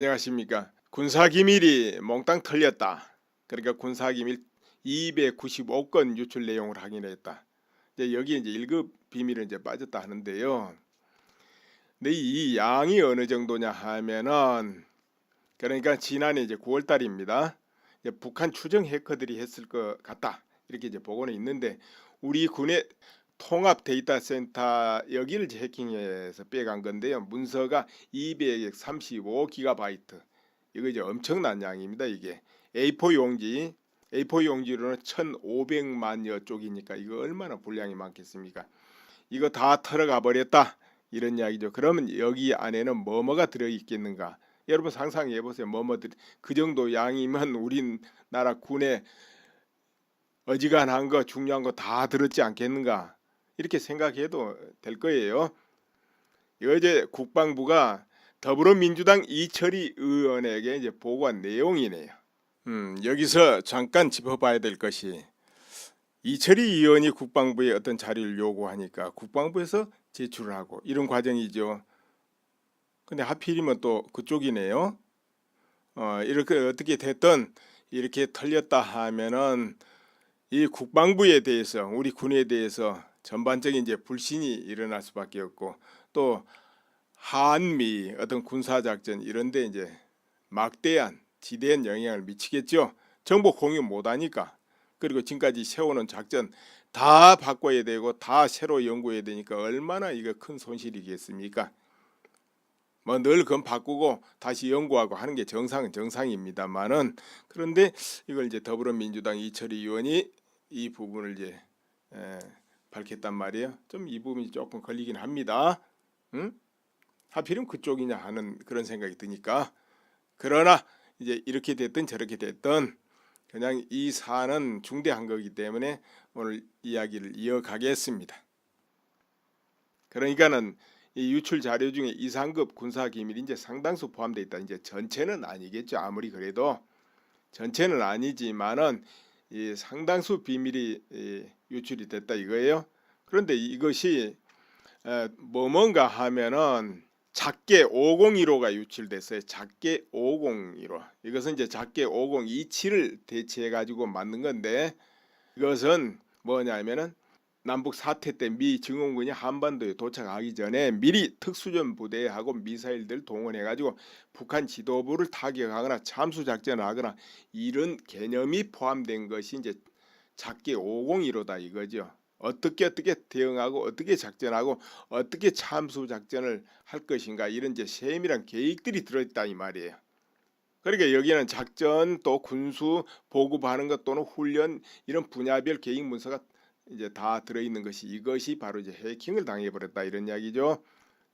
안녕하십니까. 군사기밀이 몽땅 털렸다. 그러니까 군사기밀 295건 유출 내용을 확인했다. 이제 여기 이제 1급 비밀은 이제 빠졌다 하는데요. 근데 이 양이 어느 정도냐 하면은 그러니까 지난해 이제 9월 달입니다. 이제 북한 추정 해커들이 했을 것 같다. 이렇게 이제 보고는 있는데 우리 군의 통합 데이터 센터 여기를 이제 해킹해서 빼간 건데요. 문서가 235GB. 이거 이제 엄청난 양입니다. 이게 A4 용지, A4 용지로는 1,500만여 쪽이니까 이거 얼마나 분량이 많겠습니까? 이거 다 털어가 버렸다. 이런 이야기죠. 그러면 여기 안에는 뭐뭐가 들어 있겠는가? 여러분 상상해 보세요. 뭐뭐들 그 정도 양이면 우리나라 군에 어지간한 거 중요한 거 다 들었지 않겠는가? 이렇게 생각해도 될 거예요. 이거 이제 국방부가 더불어민주당 이철희 의원에게 이제 보고한 내용이네요. 여기서 잠깐 짚어봐야 될 것이 이철희 의원이 국방부에 어떤 자료를 요구하니까 국방부에서 제출을 하고 이런 과정이죠. 근데 하필이면 또 그쪽이네요. 이렇게 어떻게 됐든 이렇게 털렸다 하면은 이 국방부에 대해서 우리 군에 대해서 전반적인 이제 불신이 일어날 수밖에 없고 또 한미 어떤 군사작전 이런데 이제 막대한 지대한 영향을 미치겠죠. 정보 공유 못하니까. 그리고 지금까지 세워놓은 작전 다 바꿔야 되고 다 새로 연구해야 되니까 얼마나 이거 큰 손실이겠습니까? 뭐 늘 그건 바꾸고 다시 연구하고 하는 게 정상은 정상입니다만은 그런데 이걸 이제 더불어민주당 이철희 의원이 이 부분을 이제 밝혔단 말이에요. 좀 이 부분이 조금 걸리긴 합니다. 응? 하필이면 그쪽이냐 하는 그런 생각이 드니까. 그러나 이제 이렇게 됐든 저렇게 됐든 그냥 이 사안은 중대한 거기 때문에 오늘 이야기를 이어가겠습니다. 그러니까는 이 유출 자료 중에 이상급 군사 기밀이 이제 상당수 포함되어 있다. 이제 전체는 아니겠죠. 아무리 그래도 전체는 아니지만은 이 상당수 비밀이 유출이 됐다 이거예요. 그런데 이것이 뭔가 하면은 작게 5015가 유출됐어요. 작게 5015. 이것은 이제 작게 5027을 대체해 가지고 만든 건데 이것은 뭐냐면은 남북 사태 때 미 증원군이 한반도에 도착하기 전에 미리 특수전 부대하고 미사일들 동원해 가지고 북한 지도부를 타격하거나 참수 작전을 하거나 이런 개념이 포함된 것이 이제 작게 5015다 이거죠. 어떻게 대응하고 어떻게 작전하고 어떻게 참수 작전을 할 것인가 이런 이제 세밀한 계획들이 들어있다 이 말이에요. 그러니까 여기는 작전 또 군수 보급하는 것 또는 훈련 이런 분야별 계획 문서가 이제 다 들어있는 것이 이것이 바로 이제 해킹을 당해버렸다 이런 이야기죠.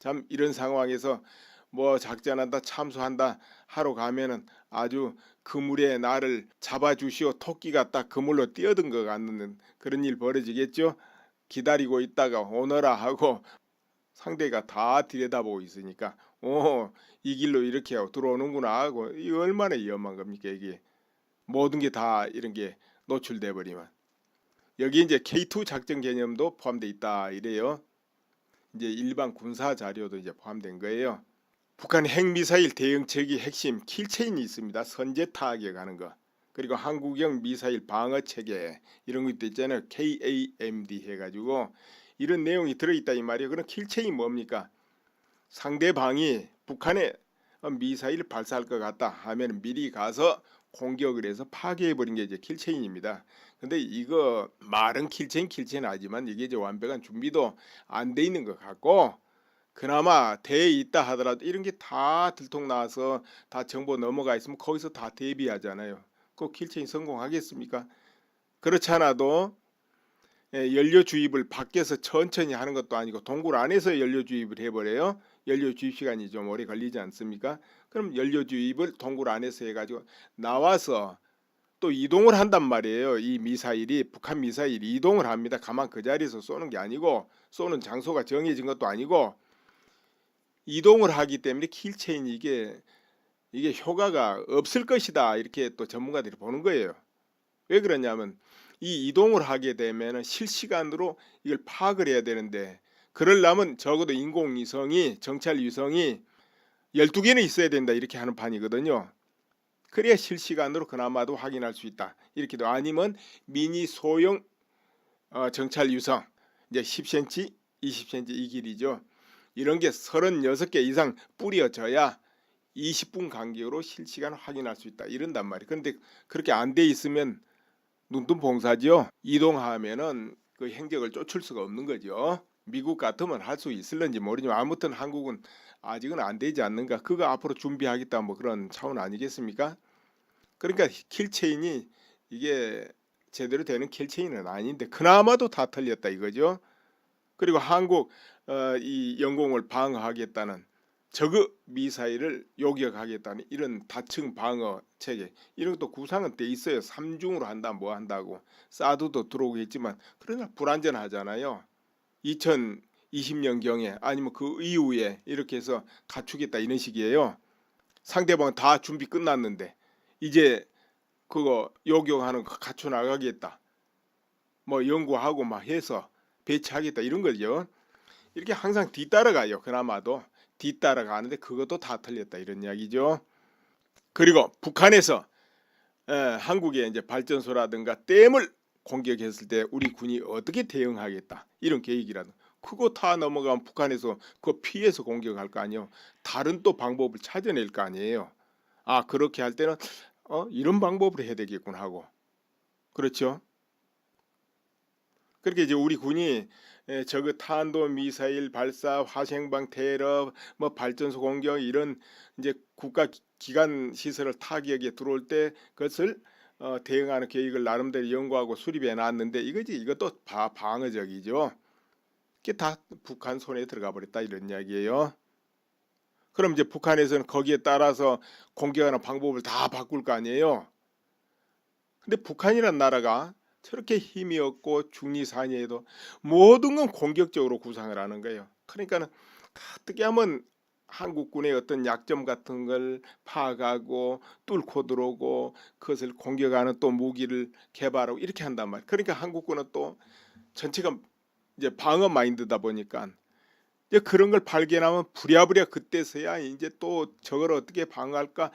참 이런 상황에서 뭐 작전한다 참수한다 하러 가면은 아주 그물에 나를 잡아주시오 토끼가 딱 그물로 뛰어든 것 같는 그런 일 벌어지겠죠. 기다리고 있다가 오너라 하고 상대가 다 들여다보고 있으니까 이 길로 이렇게 들어오는구나 하고 이 얼마나 위험한 겁니까 이게 모든 게 다 이런 게 노출돼 버리면 여기 이제 K2 작전 개념도 포함되어 있다 이래요. 이제 일반 군사 자료도 이제 포함된 거예요. 북한 핵미사일 대응체계 핵심 킬체인이 있습니다. 선제 타격하는 거. 그리고 한국형 미사일 방어 체계 이런 것도 있잖아요. KAMD 해가지고 이런 내용이 들어있다 이 말이에요. 그럼 킬체인이 뭡니까? 상대방이 북한에 미사일을 발사할 것 같다 하면 미리 가서 공격을 해서 파괴해버린 게 이제 킬체인입니다. 근데 이거 말은 킬체인 하지만 이게 이제 완벽한 준비도 안 돼 있는 것 같고 그나마 돼 있다 하더라도 이런 게 다 들통나서 다 정보 넘어가 있으면 거기서 다 대비하잖아요. 그 킬체인 성공하겠습니까? 그렇지 않아도 연료 주입을 밖에서 천천히 하는 것도 아니고 동굴 안에서 연료 주입을 해버려요. 연료 주입 시간이 좀 오래 걸리지 않습니까? 그럼 연료 주입을 동굴 안에서 해가지고 나와서 또 이동을 한단 말이에요. 이 미사일이 북한 미사일이 이동을 합니다. 가만 그 자리에서 쏘는 게 아니고 쏘는 장소가 정해진 것도 아니고 이동을 하기 때문에 킬체인 이게 효과가 없을 것이다 이렇게 또 전문가들이 보는 거예요. 왜 그러냐면 이 이동을 하게 되면 실시간으로 이걸 파악을 해야 되는데 그러려면 적어도 인공위성이 정찰 위성이 12개는 있어야 된다 이렇게 하는 판이거든요. 그래야 실시간으로 그나마도 확인할 수 있다. 이렇게도 아니면 미니 소형 정찰 유성 이제 10cm, 20cm 이 길이죠. 이런 게 36개 이상 뿌려져야 20분 간격으로 실시간 확인할 수 있다. 이런단 말이에요. 그런데 그렇게 안 돼 있으면 눈뜬봉사죠. 이동하면은 그 행적을 쫓을 수가 없는 거죠. 미국 같으면 할 수 있을런지 모르지만 아무튼 한국은 아직은 안 되지 않는가. 그거 앞으로 준비하겠다 뭐 그런 차원 아니겠습니까? 그러니까 킬체인이 이게 제대로 되는 킬체인은 아닌데 그나마도 다 틀렸다 이거죠. 그리고 한국 이 영공을 방어하겠다는 저그 미사일을 요격하겠다는 이런 다층 방어 체계 이런 것도 구상은 돼 있어요. 3중으로 한다 뭐 한다고 사드도 들어오겠지만 그러나 불안전하잖아요. 2020년경에 아니면 그 이후에 이렇게 해서 갖추겠다 이런 식이에요. 상대방은 다 준비 끝났는데 이제 그거 요격하는 거 갖춰 나가겠다. 뭐 연구하고 막 해서 배치하겠다 이런 거죠. 이렇게 항상 뒤따라가요. 그나마도 뒤따라가는데 그것도 다 틀렸다 이런 이야기죠. 그리고 북한에서 한국의 이제 발전소라든가 댐을 공격했을 때 우리 군이 어떻게 대응하겠다 이런 계획이라도 그거 다 넘어가면 북한에서 그거 피해서 공격할 거 아니에요. 다른 또 방법을 찾아낼 거 아니에요. 아 그렇게 할 때는 이런 방법으로 해야 되겠군 하고 그렇죠. 그렇게 이제 우리 군이 저그 탄도 미사일 발사, 화생방 테러, 뭐 발전소 공격 이런 이제 국가 기관 시설을 타격에 들어올 때 그것을 대응하는 계획을 나름대로 연구하고 수립해 놨는데 이것도 방어적이죠. 이게 다 북한 손에 들어가 버렸다 이런 이야기예요. 그럼 이제 북한에서는 거기에 따라서 공격하는 방법을 다 바꿀 거 아니에요. 근데 북한이란 나라가 저렇게 힘이 없고 중리산예에도 모든 건 공격적으로 구상을 하는 거예요. 그러니까는 어떻게 하면 한국군의 어떤 약점 같은 걸 파악하고 뚫고 들어오고 그것을 공격하는 또 무기를 개발하고 이렇게 한단 말이에요. 그러니까 한국군은 또 전체가 이제 방어 마인드다 보니까 이제 그런 걸 발견하면 부랴부랴 그때서야 이제 또 저걸 어떻게 방어할까,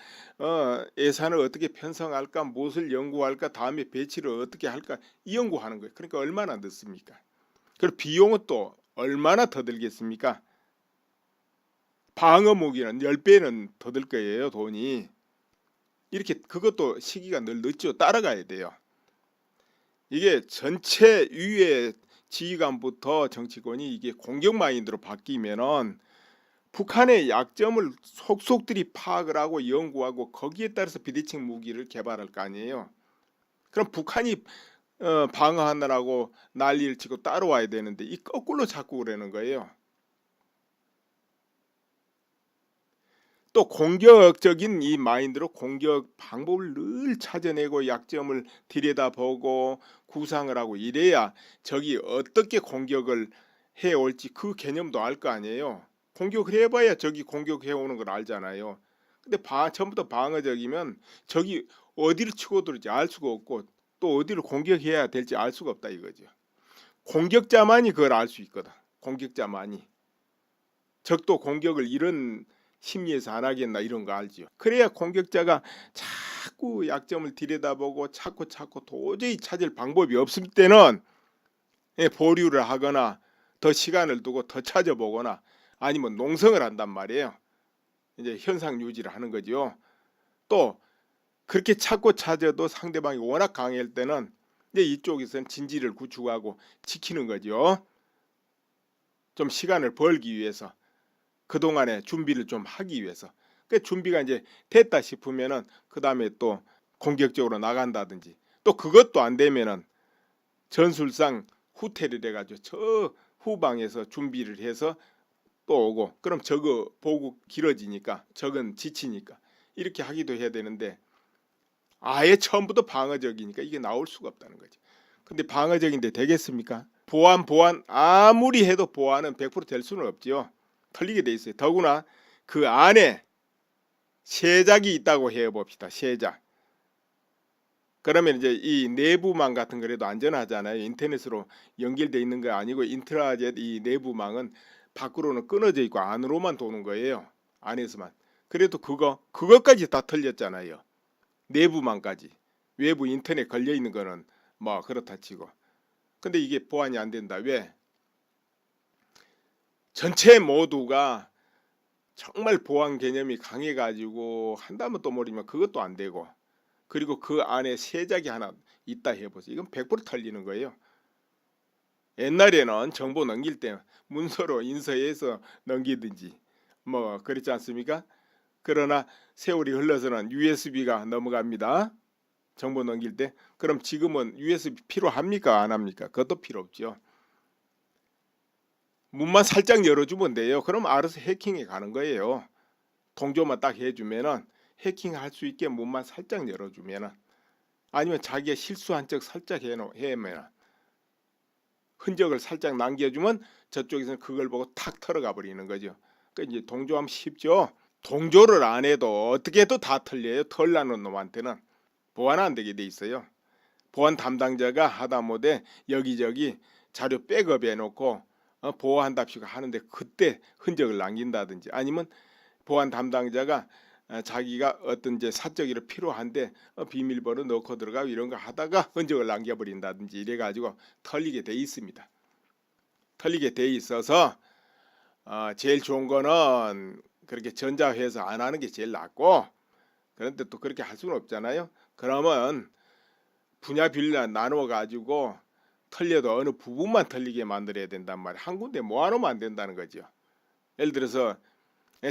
예산을 어떻게 편성할까, 무엇을 연구할까, 다음에 배치를 어떻게 할까 이 연구하는 거예요. 그러니까 얼마나 늦습니까? 그리고 비용은 또 얼마나 더 들겠습니까? 방어 무기는 10배는 더 들 거예요 돈이. 이렇게 그것도 시기가 늘 늦죠. 따라가야 돼요. 이게 전체 위에 지휘관부터 정치권이 이게 공격 마인드로 바뀌면은 북한의 약점을 속속들이 파악을 하고 연구하고 거기에 따라서 비대칭 무기를 개발할 거 아니에요. 그럼 북한이 방어하느라고 난리를 치고 따라와야 되는데 이 거꾸로 자꾸 그러는 거예요. 또 공격적인 이 마인드로 공격 방법을 늘 찾아내고 약점을 들여다보고 구상을 하고 이래야 적이 어떻게 공격을 해올지 그 개념도 알 거 아니에요. 공격을 해봐야 적이 공격해오는 걸 알잖아요. 근데 처음부터 방어적이면 적이 어디를 치고 들을지 알 수가 없고 또 어디를 공격해야 될지 알 수가 없다 이거죠. 공격자만이 그걸 알 수 있거든. 공격자만이. 적도 공격을 이런 심리에서 안 하겠나 이런 거 알지요. 그래야 공격자가 자꾸 약점을 들여다보고 찾고 도저히 찾을 방법이 없을 때는 보류를 하거나 더 시간을 두고 더 찾아보거나 아니면 농성을 한단 말이에요. 이제 현상 유지를 하는 거죠. 또 그렇게 찾고 찾아도 상대방이 워낙 강할 때는 이제 이쪽에서는 진지를 구축하고 지키는 거죠. 좀 시간을 벌기 위해서. 그동안에 준비를 좀 하기 위해서. 그 준비가 이제 됐다 싶으면은 그 다음에 또 공격적으로 나간다든지 또 그것도 안 되면은 전술상 후퇴를 해가지고 저 후방에서 준비를 해서 또 오고 그럼 저거 보고 길어지니까 적은 지치니까 이렇게 하기도 해야 되는데 아예 처음부터 방어적이니까 이게 나올 수가 없다는 거죠. 근데 방어적인데 되겠습니까? 보안 아무리 해도 보안은 100%될 수는 없지요. 틀리게 돼 있어요. 더구나 그 안에 세작이 있다고 해봅시다. 세작. 그러면 이제 이 내부망 같은 거라도 안전하잖아요. 인터넷으로 연결돼 있는 거 아니고 인트라젯 이 내부망은 밖으로는 끊어져 있고 안으로만 도는 거예요. 안에서만. 그래도 그것까지 다 틀렸잖아요. 내부만까지. 외부 인터넷 걸려 있는 거는 뭐 그렇다 치고. 근데 이게 보완이 안 된다. 왜? 전체 모두가 정말 보안 개념이 강해가지고 한다면 또 모르지만 그것도 안 되고, 그리고 그 안에 세작이 하나 있다 해보세요. 이건 100% 털리는 거예요. 옛날에는 정보 넘길 때 문서로 인쇄해서 넘기든지 뭐 그렇지 않습니까? 그러나 세월이 흘러서는 USB가 넘어갑니다. 정보 넘길 때. 그럼 지금은 USB 필요합니까? 안 합니까? 그것도 필요 없죠. 문만 살짝 열어주면 돼요. 그럼 알아서 해킹해 가는 거예요. 동조만 딱 해주면은 해킹할 수 있게 문만 살짝 열어주면은, 아니면 자기가 실수한 척 살짝 해면 흔적을 살짝 남겨주면 저쪽에서는 그걸 보고 탁 털어가 버리는 거죠. 그러니까 이제 동조하면 쉽죠. 동조를 안 해도 어떻게 해도 다 털려요. 털나는 놈한테는 보완 안 되게 돼 있어요. 보안 담당자가 하다못해 여기저기 자료 백업해 놓고 보호한답시고 하는데 그때 흔적을 남긴다든지, 아니면 보안 담당자가 자기가 어떤 이제 사적으로 필요한데 비밀번호 넣고 들어가고 이런 거 하다가 흔적을 남겨버린다든지 이래가지고 털리게 돼 있습니다. 털리게 돼 있어서 제일 좋은 거는 그렇게 전자회에서 안 하는 게 제일 낫고, 그런데 또 그렇게 할 수는 없잖아요. 그러면 분야별로 나누어 가지고 털려도 어느 부분만 털리게 만들어야 된단 말이에요. 한 군데 모아놓으면 안 된다는 거죠. 예를 들어서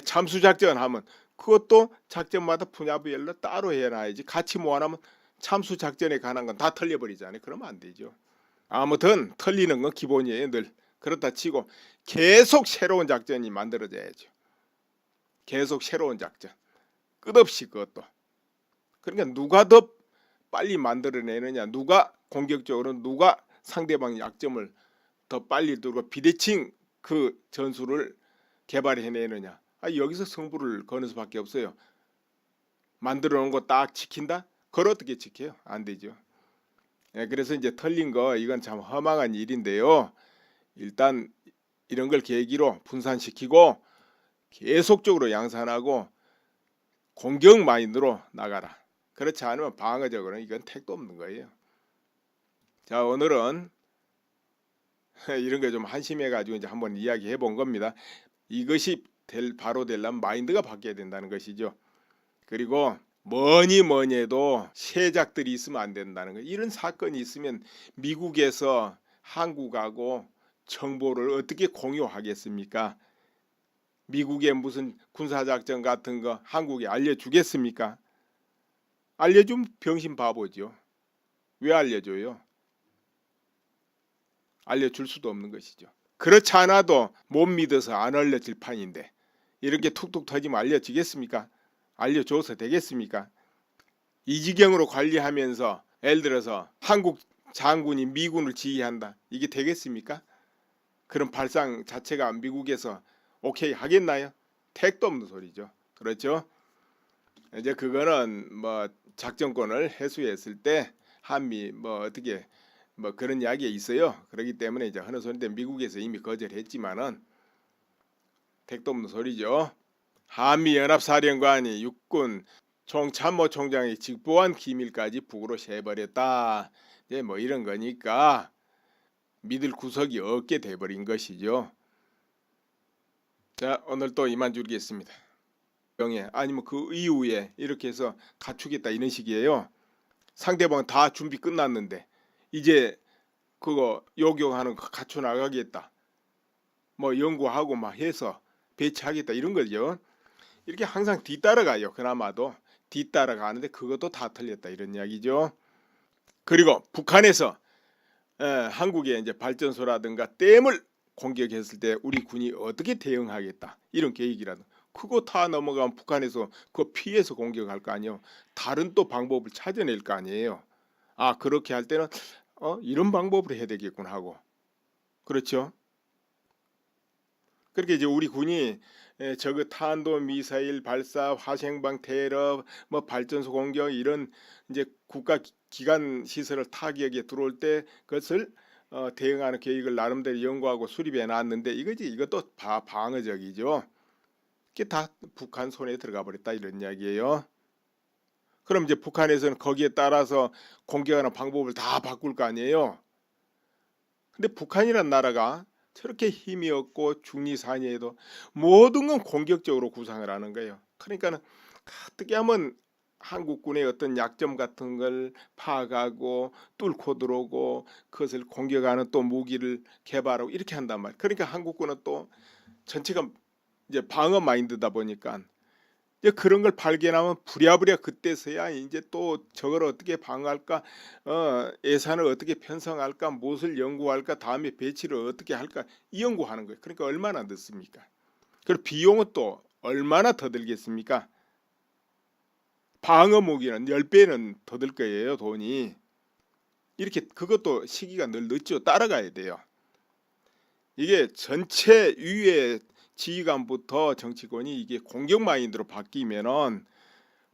참수작전 하면 그것도 작전마다 분야별로 따로 해놔야지, 같이 모아놓으면 참수작전에 관한 건 다 털려버리잖아요. 그러면 안 되죠. 아무튼 털리는 건 기본이에요. 늘 그렇다 치고 계속 새로운 작전이 만들어져야죠. 계속 새로운 작전, 끝없이 그것도. 그러니까 누가 더 빨리 만들어내느냐, 누가 공격적으로, 누가 상대방 약점을 더 빨리 들고 비대칭 그 전술을 개발해내느냐. 여기서 승부를 거는 수밖에 없어요. 만들어 놓은 거 딱 지킨다? 그걸 어떻게 지켜요? 안 되죠. 그래서 이제 털린 거 이건 참 허망한 일인데요. 일단 이런 걸 계기로 분산시키고 계속적으로 양산하고 공격 마인드로 나가라. 그렇지 않으면 방어적으로는 이건 택도 없는 거예요. 자, 오늘은 이런 거 좀 한심해 가지고 이제 한번 이야기해 본 겁니다. 이것이 바로 되려면 마인드가 바뀌어야 된다는 것이죠. 그리고 뭐니 해도 세작들이 있으면 안 된다는 거. 이런 사건이 있으면 미국에서 한국하고 정보를 어떻게 공유하겠습니까? 미국의 무슨 군사작전 같은 거 한국에 알려주겠습니까? 알려주면 병신 바보죠. 왜 알려줘요? 알려줄 수도 없는 것이죠. 그렇지 않아도 못 믿어서 안 알려질 판인데 이렇게 툭툭 터지면 알려지겠습니까? 알려줘서 되겠습니까? 이 지경으로 관리하면서 예를 들어서 한국 장군이 미군을 지휘한다. 이게 되겠습니까? 그런 발상 자체가 미국에서 오케이 하겠나요? 택도 없는 소리죠. 그렇죠? 이제 그거는 뭐 작전권을 해수했을 때 한미 뭐 어떻게 뭐 그런 이야기가 있어요. 그렇기 때문에 이제 하는 소리인데 미국에서 이미 거절했지만은 택도 없는 소리죠. 한미연합사령관이 육군 총참모총장이 직보한 기밀까지 북으로 새버렸다. 이제 뭐 이런 거니까 믿을 구석이 없게 돼버린 것이죠. 자, 오늘 또 이만 줄이겠습니다. 병에 아니면 그 이후에 이렇게 해서 갖추겠다 이런 식이에요. 상대방 다 준비 끝났는데 이제 그거 요격하는 거 갖춰 나가겠다. 뭐 연구하고 막 해서 배치하겠다 이런 거죠. 이렇게 항상 뒤따라가요. 그나마도 뒤따라가는데 그것도 다 틀렸다 이런 이야기죠. 그리고 북한에서 한국의 이제 발전소라든가 댐을 공격했을 때 우리 군이 어떻게 대응하겠다 이런 계획이라도 그거 다 넘어가면 북한에서 그거 피해서 공격할 거 아니에요. 다른 또 방법을 찾아낼 거 아니에요. 그렇게 할 때는 이런 방법으로 해야 되겠구나 하고. 그렇죠? 그렇게 이제 우리 군이 저그 탄도 미사일 발사, 화생방 테러, 뭐 발전소 공격 이런 이제 국가 기관 시설을 타격에 들어올 때 그것을 대응하는 계획을 나름대로 연구하고 수립해 놨는데 이것도 방어적이죠. 그게 다 북한 손에 들어가 버렸다 이런 이야기예요. 그럼 이제 북한에서는 거기에 따라서 공격하는 방법을 다 바꿀 거 아니에요. 근데 북한이란 나라가 저렇게 힘이 없고 중리산이에도 모든 건 공격적으로 구상을 하는 거예요. 그러니까는 어떻게 하면 한국군의 어떤 약점 같은 걸 파악하고 뚫고 들어오고 그것을 공격하는 또 무기를 개발하고 이렇게 한단 말이에요. 그러니까 한국군은 또 전체가 이제 방어 마인드다 보니까 이제 그런 걸 발견하면 부랴부랴 그때서야 이제 또 저걸 어떻게 방어할까, 예산을 어떻게 편성할까, 무엇을 연구할까, 다음에 배치를 어떻게 할까 이 연구하는 거예요. 그러니까 얼마나 늦습니까? 그리고 비용은 또 얼마나 더 들겠습니까? 방어 무기는 10배는 더 들 거예요, 돈이. 이렇게 그것도 시기가 늘 늦죠. 따라가야 돼요. 이게 전체 위에 지휘관부터 정치권이 이게 공격 마인드로 바뀌면은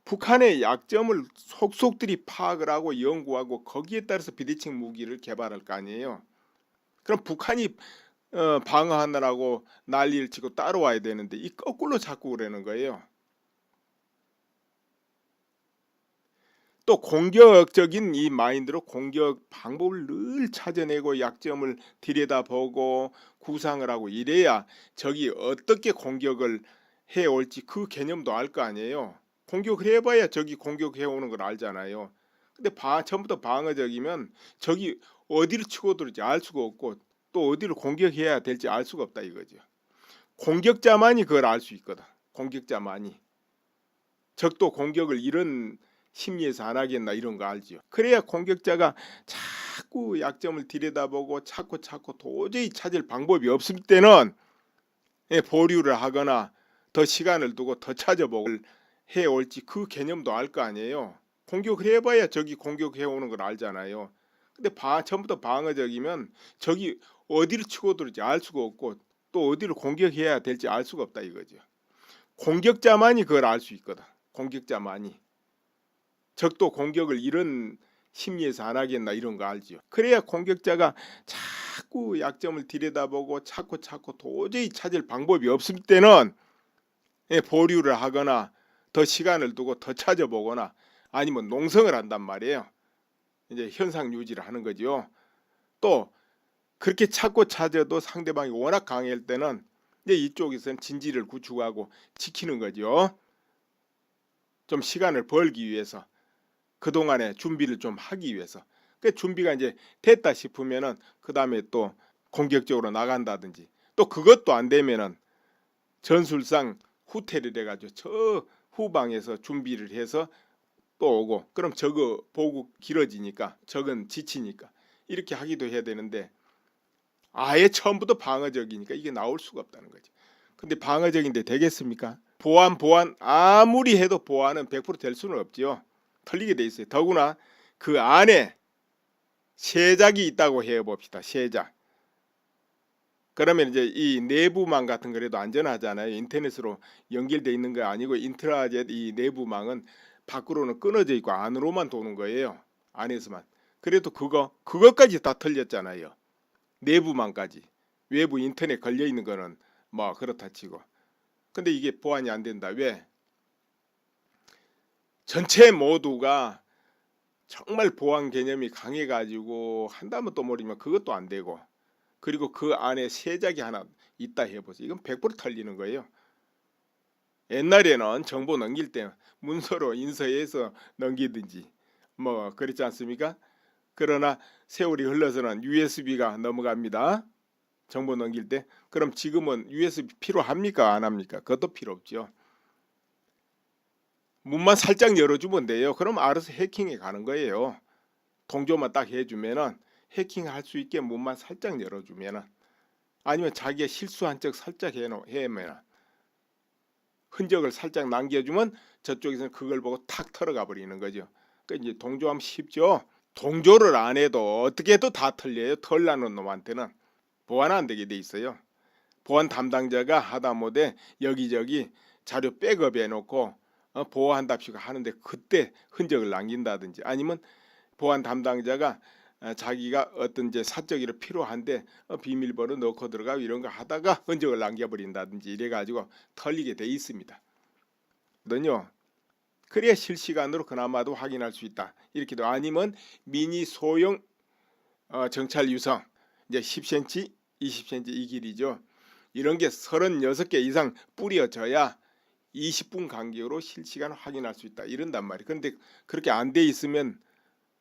북한의 약점을 속속들이 파악을 하고 연구하고 거기에 따라서 비대칭 무기를 개발할 거 아니에요. 그럼 북한이 방어하느라고 난리를 치고 따라와야 되는데 이 거꾸로 자꾸 그러는 거예요. 또 공격적인 이 마인드로 공격 방법을 늘 찾아내고 약점을 들여다보고 구상을 하고 이래야 적이 어떻게 공격을 해올지 그 개념도 알 거 아니에요. 공격을 해봐야 적이 공격해오는 걸 알잖아요. 근데 처음부터 방어적이면 적이 어디를 치고 들을지 알 수가 없고 또 어디를 공격해야 될지 알 수가 없다 이거죠. 공격자만이 그걸 알 수 있거든. 공격자만이. 적도 공격을 이런 심리에서 안 하겠나 이런 거 알지요. 그래야 공격자가 자꾸 약점을 들여다보고 찾고 도저히 찾을 방법이 없을 때는 보류를 하거나 더 시간을 두고 더 찾아보고 해올지 그 개념도 알 거 아니에요. 공격을 해봐야 적이 공격해오는 걸 알잖아요. 근데 처음부터 방어적이면 적이 어디를 치고 들을지 알 수가 없고 또 어디를 공격해야 될지 알 수가 없다 이거죠. 공격자만이 그걸 알 수 있거든. 공격자만이. 적도 공격을 이런 심리에서 안 하겠나 이런 거 알지요. 그래야 공격자가 자꾸 약점을 들여다보고 찾고 도저히 찾을 방법이 없을 때는 보류를 하거나 더 시간을 두고 더 찾아보거나 아니면 농성을 한단 말이에요. 이제 현상 유지를 하는 거죠. 또 그렇게 찾아도 상대방이 워낙 강할 때는 이제 이쪽에서는 진지를 구축하고 지키는 거죠. 좀 시간을 벌기 위해서. 그동안에 준비를 좀 하기 위해서. 그 준비가 이제 됐다 싶으면은 그 다음에 또 공격적으로 나간다든지 또 그것도 안 되면은 전술상 후퇴를 해가지고 저 후방에서 준비를 해서 또 오고 그럼 저거 보고 길어지니까 적은 지치니까 이렇게 하기도 해야 되는데 아예 처음부터 방어적이니까 이게 나올 수가 없다는 거죠. 근데 방어적인데 되겠습니까? 보안 아무리 해도 보안은 100% 될 수는 없지요. 틀리게 돼 있어요. 더구나 그 안에 세작이 있다고 해봅시다. 세작. 그러면 이제 이 내부망 같은 거라도 안전하잖아요. 인터넷으로 연결돼 있는 거 아니고 인트라젯 이 내부망은 밖으로는 끊어져 있고 안으로만 도는 거예요. 안에서만. 그래도 그것까지 다 틀렸잖아요. 내부망까지. 외부 인터넷 걸려 있는 거는 뭐 그렇다 치고. 근데 이게 보안이 안 된다. 왜? 전체 모두가 정말 보안 개념이 강해가지고 한다면 또 모르지만 그것도 안 되고 그리고 그 안에 세작이 하나 있다 해보세요. 이건 100% 털리는 거예요. 옛날에는 정보 넘길 때 문서로 인쇄해서 넘기든지 뭐 그렇지 않습니까? 그러나 세월이 흘러서는 USB가 넘어갑니다. 정보 넘길 때. 그럼 지금은 USB 필요합니까? 안 합니까? 그것도 필요 없죠. 문만 살짝 열어주면 돼요. 그럼 알아서 해킹에 가는 거예요. 동조만 딱 해주면은 해킹할 수 있게 문만 살짝 열어주면은 아니면 자기가 실수한 척 살짝 해면 흔적을 살짝 남겨주면 저쪽에서는 그걸 보고 탁 털어가 버리는 거죠. 그러니까 이제 동조하면 쉽죠. 동조를 안 해도 어떻게 해도 다 털려요. 털나는 놈한테는 보안 안 되게 돼 있어요. 보안 담당자가 하다못해 여기저기 자료 백업해 놓고 보호한답시고 하는데 그때 흔적을 남긴다든지 아니면 보안 담당자가 자기가 어떤 이제 사적으로 필요한데 비밀번호 넣고 들어가 이런 거 하다가 흔적을 남겨버린다든지 이래가지고 털리게 돼 있습니다. 거든요. 그래야 실시간으로 그나마도 확인할 수 있다. 이렇게도 아니면 미니 소형 정찰 유성 이제 10cm, 20cm 이 길이죠. 이런 게 36개 이상 뿌려져야 20분 간격으로 실시간 확인할 수 있다. 이런단 말이에요. 그런데 그렇게 안 돼 있으면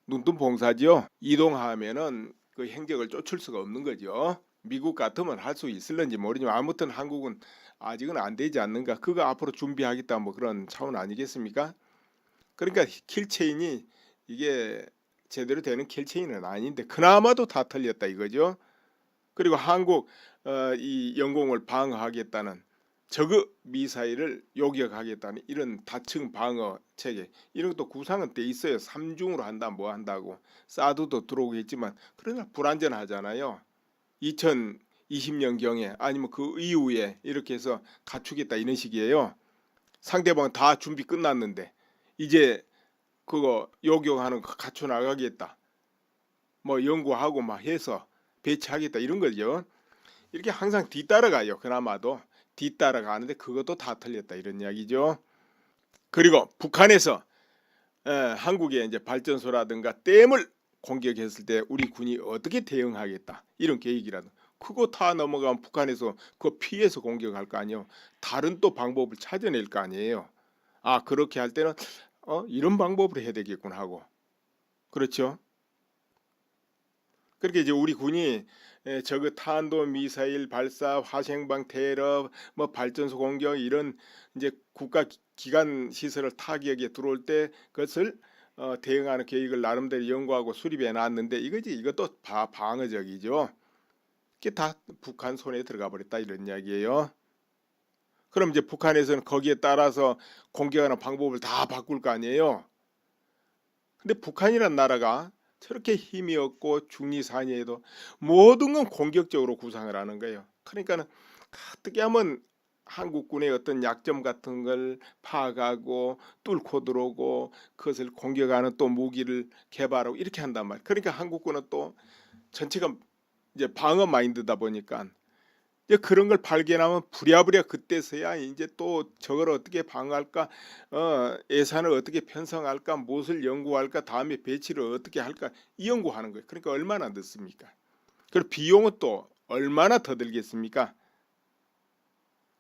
눈뜬봉사죠. 이동하면은 그 행적을 쫓을 수가 없는 거죠. 미국 같으면 할 수 있을런지 모르지만 아무튼 한국은 아직은 안 되지 않는가. 그거 앞으로 준비하겠다 뭐 그런 차원 아니겠습니까? 그러니까 킬체인이 이게 제대로 되는 킬체인은 아닌데 그나마도 다 털렸다 이거죠. 그리고 한국 이 영공을 방어하겠다는 저그 미사일을 요격하겠다는 이런 다층 방어 체계 이런 것도 구상은 돼 있어요. 3중으로 한다 뭐 한다고 사드도 들어오겠지만 그러나 불안전하잖아요. 2020년경에 아니면 그 이후에 이렇게 해서 갖추겠다 이런 식이에요. 상대방 다 준비 끝났는데 이제 그거 요격하는 거 갖춰 나가겠다. 뭐 연구하고 막 해서 배치하겠다 이런 거죠. 이렇게 항상 뒤따라가요. 그나마도 뒤따라가는데 그것도 다 틀렸다 이런 이야기죠. 그리고 북한에서 한국의 이제 발전소라든가 댐을 공격했을 때 우리 군이 어떻게 대응하겠다 이런 계획이라도 그거 다 넘어가면 북한에서 그 피해서 공격할 거 아니에요. 다른 또 방법을 찾아낼 거 아니에요. 아 그렇게 할 때는 이런 방법으로 해야 되겠군 하고 그렇죠. 그렇게 이제 우리 군이 저그 탄도 미사일 발사, 화생방 테러, 뭐 발전소 공격 이런 이제 국가 기관 시설을 타격에 들어올 때 그것을 대응하는 계획을 나름대로 연구하고 수립해 놨는데 이것도 방어적이죠. 이게 다 북한 손에 들어가 버렸다 이런 이야기예요. 그럼 이제 북한에서는 거기에 따라서 공격하는 방법을 다 바꿀 거 아니에요. 근데 북한이란 나라가 저렇게 힘이 없고 중리산이에도 모든 건 공격적으로 구상을 하는 거예요. 그러니까는 어떻게 하면 한국군의 어떤 약점 같은 걸 파악하고 뚫고 들어오고 그것을 공격하는 또 무기를 개발하고 이렇게 한단 말이에요. 그러니까 한국군은 또 전체가 이제 방어 마인드다 보니까 이제 그런 걸 발견하면 부랴부랴 그때서야 이제 또 저걸 어떻게 방어할까, 예산을 어떻게 편성할까, 무엇을 연구할까, 다음에 배치를 어떻게 할까 이 연구하는 거예요. 그러니까 얼마나 늦습니까? 그리고 비용은 또 얼마나 더 들겠습니까?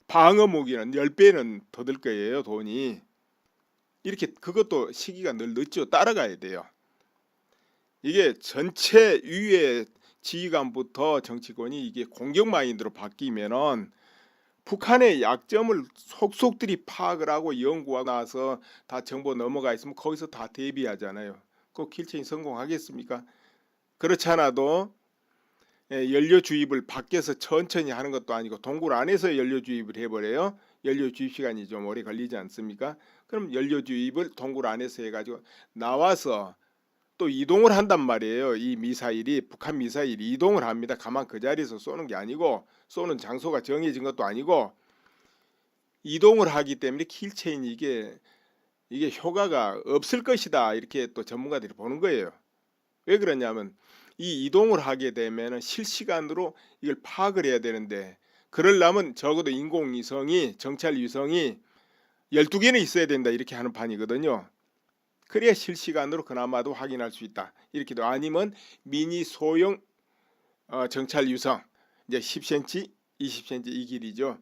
방어 무기는 10배는 더 들 거예요, 돈이. 이렇게 그것도 시기가 늘 늦죠. 따라가야 돼요. 이게 전체 위에 지휘관부터 정치권이 이게 공격 마인드로 바뀌면은 북한의 약점을 속속들이 파악을 하고 연구하고 나서 다 정보 넘어가 있으면 거기서 다 대비하잖아요. 그 킬체인 성공하겠습니까? 그렇지 않아도 연료 주입을 밖에서 천천히 하는 것도 아니고 동굴 안에서 연료 주입을 해버려요. 연료 주입 시간이 좀 오래 걸리지 않습니까? 그럼 연료 주입을 동굴 안에서 해가지고 나와서 또 이동을 한단 말이에요. 이 미사일이 북한 미사일이 이동을 합니다. 가만 그 자리에서 쏘는 게 아니고 쏘는 장소가 정해진 것도 아니고 이동을 하기 때문에 킬체인 이게 효과가 없을 것이다 이렇게 또 전문가들이 보는 거예요. 왜 그러냐면 이 이동을 하게 되면 실시간으로 이걸 파악을 해야 되는데 그러려면 적어도 인공위성이 정찰 위성이 12개는 있어야 된다 이렇게 하는 판이거든요. 그래야 실시간으로 그나마도 확인할 수 있다. 이렇게도 아니면 미니 소형 정찰 유성 이제 10cm, 20cm 이 길이죠.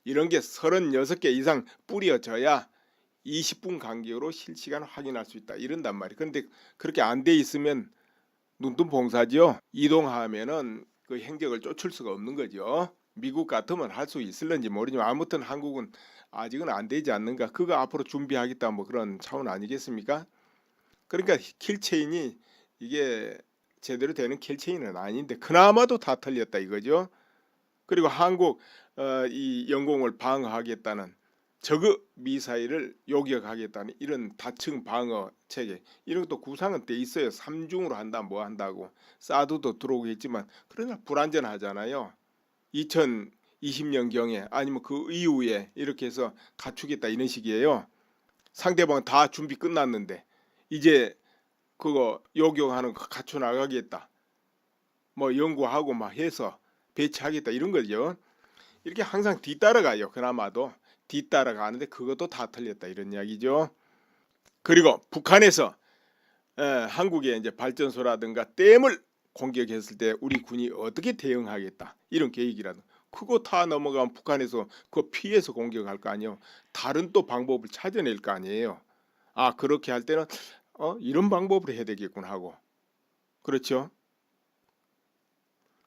이런 게 36개 이상 뿌려져야 20분 간격으로 실시간 확인할 수 있다. 이런단 말이에요. 그런데 그렇게 안 돼 있으면 눈뜬봉사죠. 이동하면은 그 행적을 쫓을 수가 없는 거죠. 미국 같으면 할 수 있을런지 모르지만 아무튼 한국은 아직은 안 되지 않는가. 그거 앞으로 준비하겠다 뭐 그런 차원 아니겠습니까? 그러니까 킬체인이 이게 제대로 되는 킬체인은 아닌데 그나마도 다 털렸다 이거죠. 그리고 한국 이 영공을 방어하겠다는 저그 미사일을 요격하겠다는 이런 다층 방어 체계 이런 것도 구상은 돼 있어요. 3중으로 한다 뭐 한다고 사드도 들어오겠지만 그러나 불안전하잖아요. 2020년경에 아니면 그 이후에 이렇게 해서 갖추겠다 이런 식이에요. 상대방 다 준비 끝났는데 이제 그거 요격하는 거 갖춰 나가겠다. 뭐 연구하고 막 해서 배치하겠다 이런 거죠. 이렇게 항상 뒤따라가요. 그나마도 뒤따라가는데 그것도 다 틀렸다 이런 이야기죠. 그리고 북한에서 한국의 이제 발전소라든가 댐을 공격했을 때 우리 군이 어떻게 대응하겠다 이런 계획이라도 그거 다 넘어가면 북한에서 그 피해서 공격할 거 아니에요. 다른 또 방법을 찾아낼 거 아니에요. 아 그렇게 할 때는 이런 방법으로 해야 되겠구나 하고 그렇죠.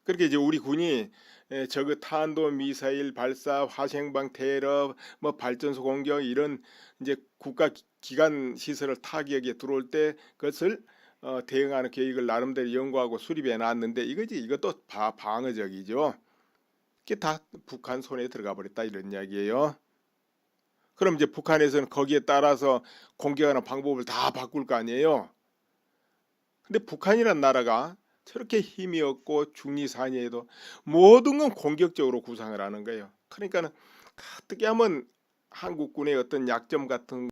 그렇게 이제 우리 군이 저그 탄도 미사일 발사, 화생방 테러, 뭐 발전소 공격 이런 이제 국가 기관 시설을 타격에 들어올 때 그것을 대응하는 계획을 나름대로 연구하고 수립해 놨는데 이것도 방어적이죠. 이게 다 북한 손에 들어가 버렸다 이런 이야기예요. 그럼 이제 북한에서는 거기에 따라서 공격하는 방법을 다 바꿀 거 아니에요. 근데 북한이란 나라가 저렇게 힘이 없고 중리산이에도 모든 건 공격적으로 구상을 하는 거예요. 그러니까는 어떻게 하면 한국군의 어떤 약점 같은